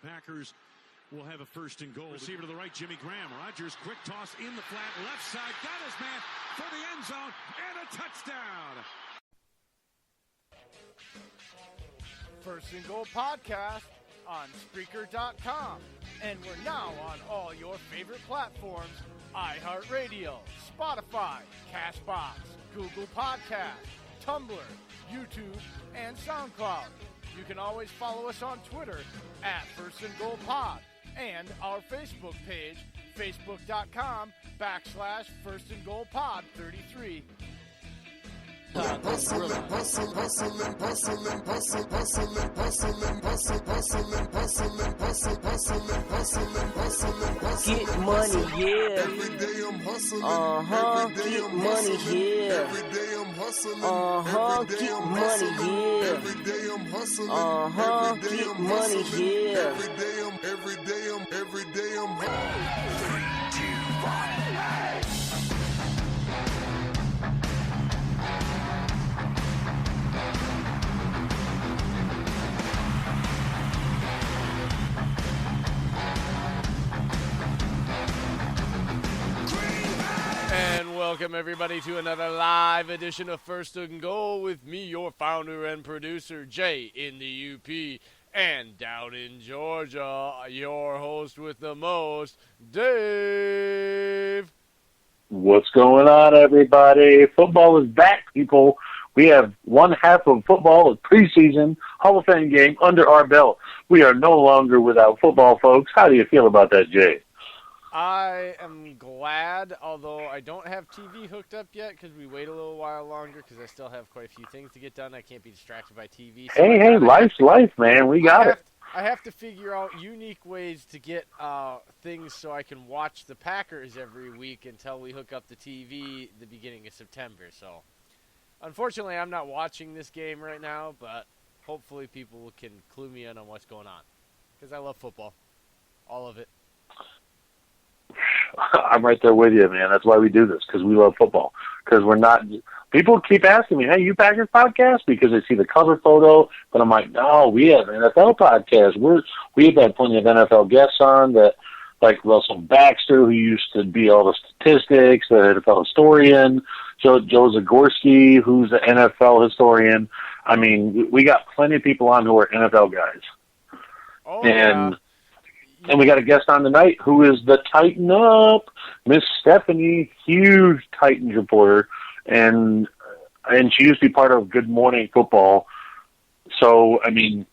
The Packers will have a first and goal. Receiver to the right, Jimmy Graham. Rodgers, quick toss in the flat, left side, got his man for the end zone, and a touchdown. First and Goal podcast on Spreaker.com. And we're now on all your favorite platforms: iHeartRadio, Spotify, Castbox, Google Podcasts, Tumblr, YouTube, and SoundCloud. You can always follow us on Twitter at First and Goal Pod and our Facebook page, facebook.com/First and Goal Pod 33. Get money, yeah. Every day I'm hustling. Get money, yeah. Every day I'm hustling. Get money, yeah. Every day I'm hustling. Get money, yeah. Every day I'm hustling. 3, 2, 1, hey! And welcome everybody to another live edition of First and Goal with me, your founder and producer, Jay in the UP, and down in Georgia, your host with the most, Dave. What's going on, everybody? Football is back, people. We have one half of football, a preseason Hall of Fame game under our belt. We are no longer without football, folks. How do you feel about that, Jay? I am glad, although I don't have TV hooked up yet because we wait a little while longer because I still have quite a few things to get done. I can't be distracted by TV. So hey, life's life, man. We got it. I have to figure out unique ways to get things so I can watch the Packers every week until we hook up the TV the beginning of September. So, unfortunately, I'm not watching this game right now, but hopefully people can clue me in on what's going on because I love football, all of it. I'm right there with you, man. That's why we do this, because we love football. Because we're not – people keep asking me, hey, you Packers podcast? Because they see the cover photo. But I'm like, no, we have an NFL podcast. We've had plenty of NFL guests on that, like Russell Baxter, who used to be all the statistics, the NFL historian, Joe Zagorski, who's the NFL historian. I mean, we got plenty of people on who are NFL guys. Oh, yeah. And we got a guest on tonight who is the Titan Up, Miss Stephanie, huge Titans reporter, and she used to be part of Good Morning Football. So, I mean,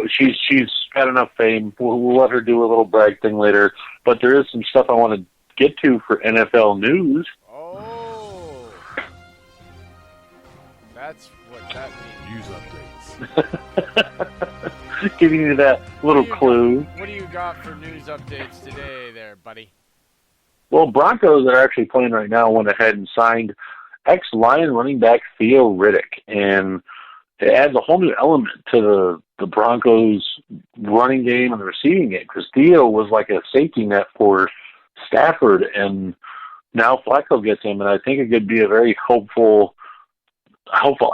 she's got enough fame. We'll let her do a little brag thing later. But there is some stuff I want to get to for NFL news. Oh, that's what that means. News updates. Giving you that little clue. What do you got for news updates today there, buddy? Well, Broncos that are actually playing right now went ahead and signed ex-Lion running back Theo Riddick, and it adds a whole new element to the Broncos running game and the receiving game, because Theo was like a safety net for Stafford, and now Flacco gets him, and I think it could be a very hopeful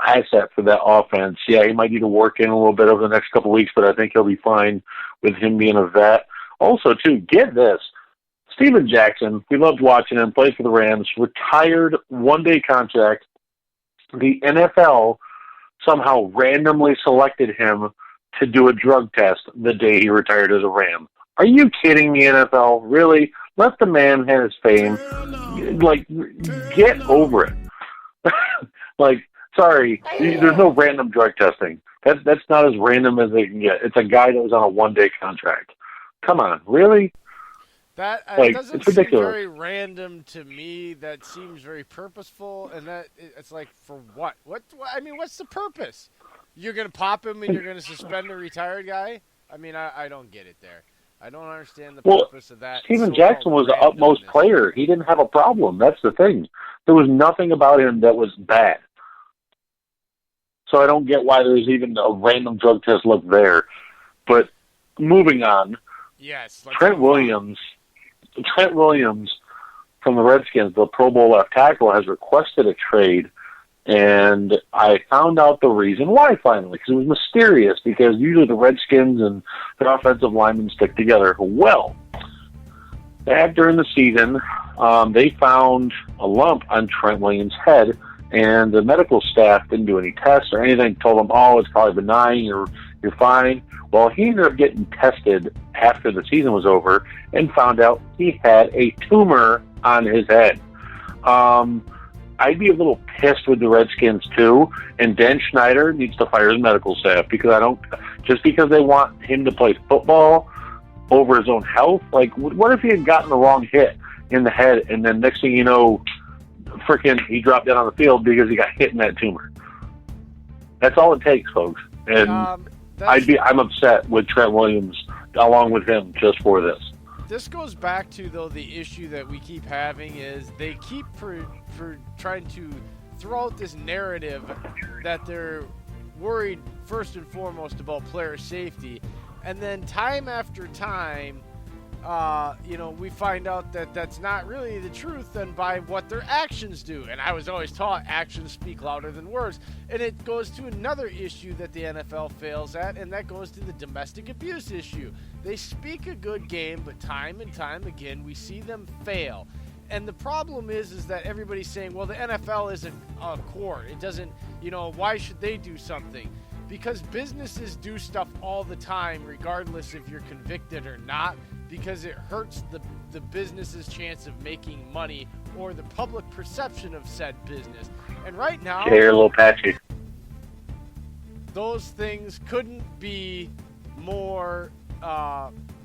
asset for that offense. Yeah, he might need to work in a little bit over the next couple of weeks, but I think he'll be fine with him being a vet. Also, too, get this. Steven Jackson, we loved watching him, played for the Rams, retired one-day contract. The NFL somehow randomly selected him to do a drug test the day he retired as a Ram. Are you kidding me, NFL? Really? Let the man have his fame. Like, get over it. Like, sorry, there's no random drug testing. That's not as random as they can get. It's a guy that was on a one-day contract. Come on, really? That doesn't it's ridiculous. seem very random to me. That seems very purposeful, and that it's like, for what? I mean, what's the purpose? You're going to pop him and you're going to suspend a retired guy? I mean, I don't get it there. I don't understand the purpose of that. Steven Jackson was the utmost player. He didn't have a problem. That's the thing. There was nothing about him that was bad. So I don't get why there's even a random drug test look there. But moving on, yes, Trent Williams from the Redskins, the Pro Bowl left tackle, has requested a trade And I found out the reason why finally, because it was mysterious, because usually the Redskins and their offensive linemen stick together. Well, back during the season, they found a lump on Trent Williams' head, and the medical staff didn't do any tests or anything, told him, oh, it's probably benign, you're fine. Well, he ended up getting tested after the season was over and found out he had a tumor on his head. I'd be a little pissed with the Redskins too, and Dan Schneider needs to fire his medical staff, because just because they want him to play football over his own health. Like, what if he had gotten the wrong hit in the head, and then next thing you know, he dropped dead on the field because he got hit in that tumor? That's all it takes, folks. And I'm upset with Trent Williams along with him just for this. This goes back to, though, the issue that we keep having is they keep for trying to throw out this narrative that they're worried first and foremost about player safety, and then time after time, we find out that that's not really the truth, and by what their actions do. And I was always taught actions speak louder than words. And it goes to another issue that the NFL fails at, and that goes to the domestic abuse issue. They speak a good game, but time and time again, we see them fail. And the problem is that everybody's saying, well, the NFL isn't a court. It doesn't, why should they do something? Because businesses do stuff all the time, regardless if you're convicted or not, because it hurts the business's chance of making money or the public perception of said business. And right now, you're a little patchy. Those things couldn't be more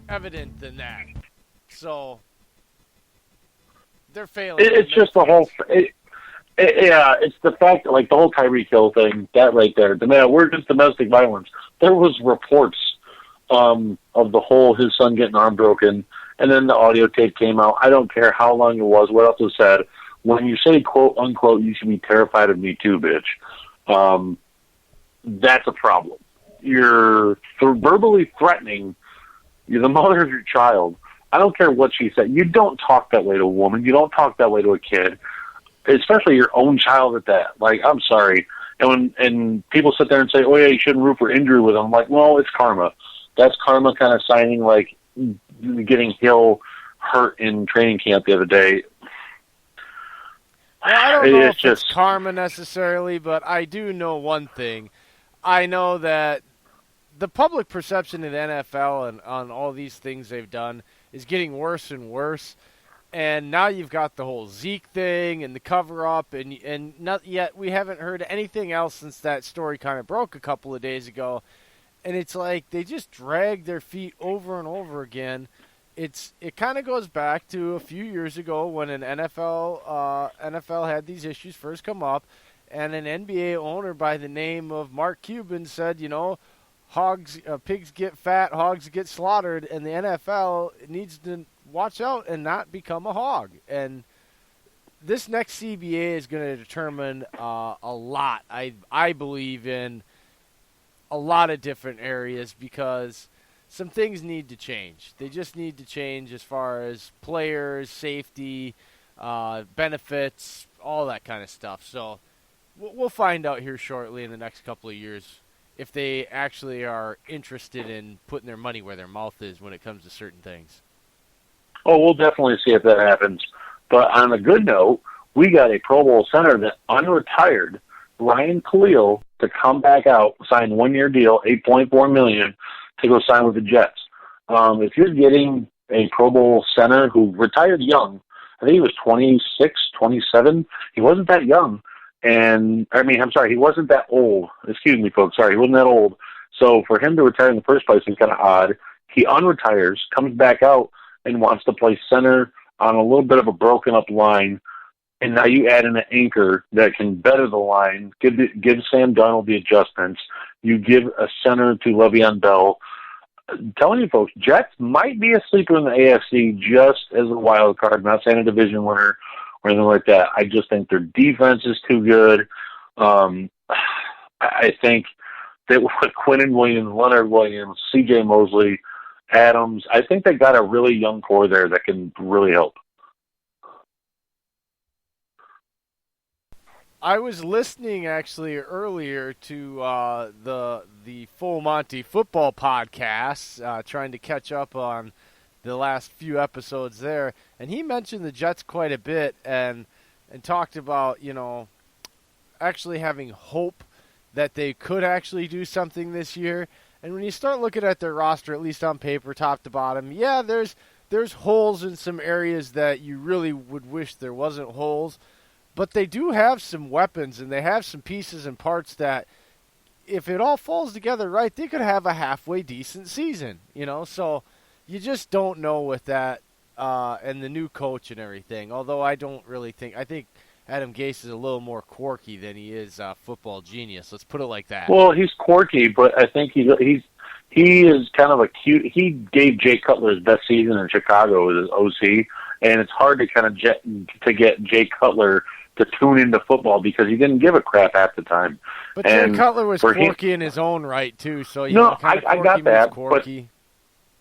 evident than that. So they're failing. It's just the whole. It's the fact that, like, the whole Tyreek Hill thing, that right there. We're just domestic violence. There was reports of the whole his son getting arm broken, and then the audio tape came out. I don't care how long it was, what else was said. When you say, quote, unquote, you should be terrified of me too, bitch, that's a problem. You're verbally threatening. You're the mother of your child. I don't care what she said. You don't talk that way to a woman. You don't talk that way to a kid, especially your own child at that. Like, I'm sorry. And people sit there and say, oh, yeah, you shouldn't root for injury with them. I'm like, well, it's karma. That's karma kind of signing, like, getting Hill hurt in training camp the other day. Well, I don't know if it's karma necessarily, but I do know one thing. I know that the public perception of the NFL and on all these things they've done is getting worse and worse. And now you've got the whole Zeke thing and the cover-up, and not yet we haven't heard anything else since that story kind of broke a couple of days ago. And it's like they just drag their feet over and over again. It kind of goes back to a few years ago when an NFL had these issues first come up, and an NBA owner by the name of Mark Cuban said, pigs get fat, hogs get slaughtered, and the NFL needs to watch out and not become a hog. And this next CBA is going to determine a lot, I believe, in a lot of different areas, because some things need to change. They just need to change as far as players, safety, benefits, all that kind of stuff. So we'll find out here shortly in the next couple of years if they actually are interested in putting their money where their mouth is when it comes to certain things. Oh, we'll definitely see if that happens. But on a good note, we got a Pro Bowl center that unretired, Ryan Khalil, to come back out, sign 1-year deal, $8.4 million, to go sign with the Jets. If you're getting a Pro Bowl center who retired young, I think he was 26, 27. He wasn't that young. He wasn't that old. Excuse me, folks. Sorry, he wasn't that old. So for him to retire in the first place is kind of odd. He unretires, comes back out, and wants to play center on a little bit of a broken-up line. And now you add in an anchor that can better the line, give Sam Darnold the adjustments. You give a center to Le'Veon Bell. I'm telling you, folks, Jets might be a sleeper in the AFC just as a wild card. I'm not saying a division winner or anything like that. I just think their defense is too good. I think that with Quinnen Williams, Leonard Williams, C.J. Mosley, Adams, I think they got a really young core there that can really help. I was listening actually earlier to the Full Monty Football podcast, trying to catch up on the last few episodes there, and he mentioned the Jets quite a bit and talked about, actually having hope that they could actually do something this year. And when you start looking at their roster, at least on paper, top to bottom, yeah, there's holes in some areas that you really would wish there wasn't holes. But they do have some weapons, and they have some pieces and parts that, if it all falls together right, they could have a halfway decent season, So you just don't know with that and the new coach and everything. Although I think Adam Gase is a little more quirky than he is football genius. Let's put it like that. Well, he's quirky, but I think he is kind of a cute. He gave Jay Cutler his best season in Chicago as his OC, and it's hard to kind of get Jay Cutler to tune into football because he didn't give a crap at the time. But Jay Cutler was quirky in his own right too. So I got that. Quirky.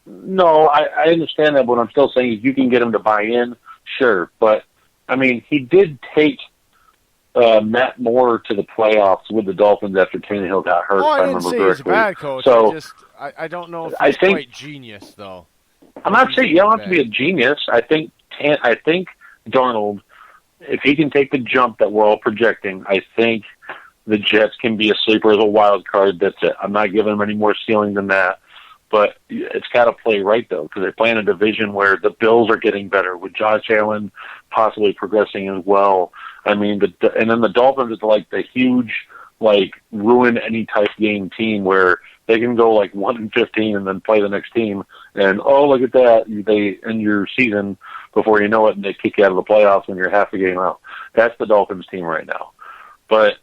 But no, I understand that. But what I'm still saying is you can get him to buy in, sure. But I mean, he did take Matt Moore to the playoffs with the Dolphins after Tannehill got hurt. Oh, I didn't say correctly. He's a bad coach. So I don't know if he's quite genius though. I'm not saying you don't have to be a genius. I think Darnold, if he can take the jump that we're all projecting, I think the Jets can be a sleeper as a wild card. That's it. I'm not giving them any more ceiling than that. But it's got to play right, though, because they play in a division where the Bills are getting better, with Josh Allen possibly progressing as well. I mean, and then the Dolphins is like the huge, ruin any type game team where they can go 1-15 and then play the next team. And, oh, look at that. They end your season before you know it, and they kick you out of the playoffs when you're half a game out. That's the Dolphins team right now. But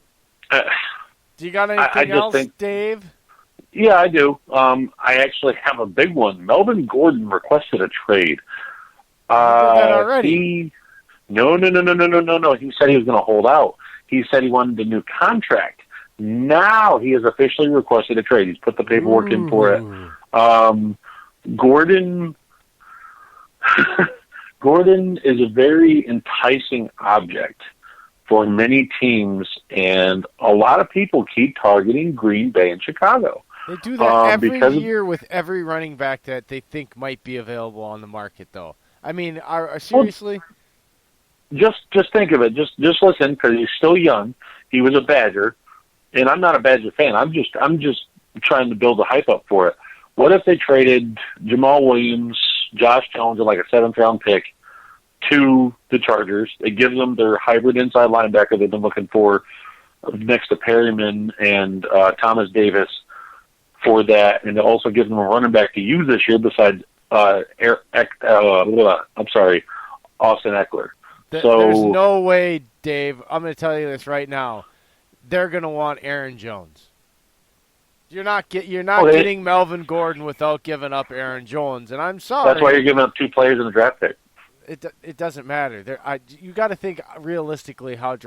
do you got anything else, Dave? Yeah, I do. I actually have a big one. Melvin Gordon requested a trade. You did that already? No. He said he was going to hold out. He said he wanted a new contract. Now he has officially requested a trade. He's put the paperwork in for it. Gordon is a very enticing object for many teams, and a lot of people keep targeting Green Bay and Chicago. They do that every year with every running back that they think might be available on the market, though. I mean, seriously? Well, just think of it. Just listen, because he's still young. He was a Badger, and I'm not a Badger fan. I'm just trying to build a hype up for it. What if they traded Jamal Williams, Josh Jones, and a 7th-round pick to the Chargers? It gives them their hybrid inside linebacker they've been looking for next to Perryman and Thomas Davis for that, and it also gives them a running back to use this year besides Austin Eckler. There's no way, Dave, I'm going to tell you this right now, they're going to want Aaron Jones. You're not getting Melvin Gordon without giving up Aaron Jones, and I'm sorry. That's why you're giving up 2 players in the draft pick. It doesn't matter. You got to think realistically how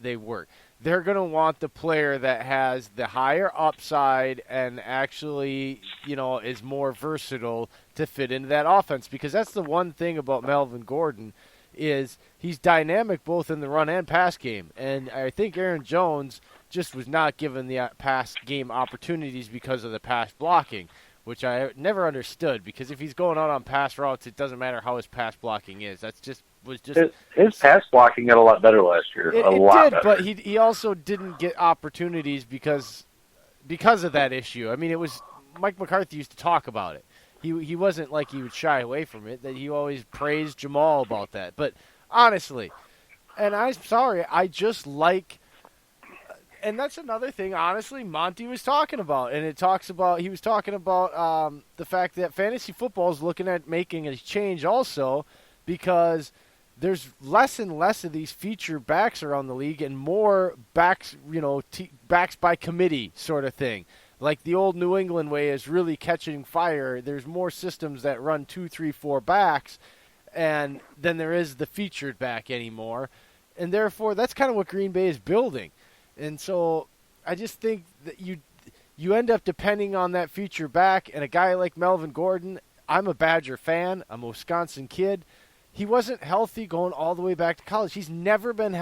they work. They're going to want the player that has the higher upside and actually, is more versatile to fit into that offense, because that's the one thing about Melvin Gordon is he's dynamic both in the run and pass game. And I think Aaron Jones just was not given the pass game opportunities because of the pass blocking, which I never understood, because if he's going out on pass routes, it doesn't matter how his pass blocking is. His pass blocking got a lot better last year. It did, but he also didn't get opportunities because of that issue. I mean, it was Mike McCarthy used to talk about it. He wasn't like he would shy away from it. That he always praised Jamal about that. But honestly, and I'm sorry, I just like. And that's another thing, honestly, Monty was talking about. And he was talking about the fact that fantasy football is looking at making a change also, because there's less and less of these feature backs around the league and more backs, backs by committee sort of thing. Like the old New England way is really catching fire. There's more systems that run 2, 3, 4 backs and than there is the featured back anymore. And therefore, that's kind of what Green Bay is building. And so I just think that you end up depending on that feature back, and a guy like Melvin Gordon, I'm a Badger fan. I'm a Wisconsin kid. He wasn't healthy going all the way back to college. He's never been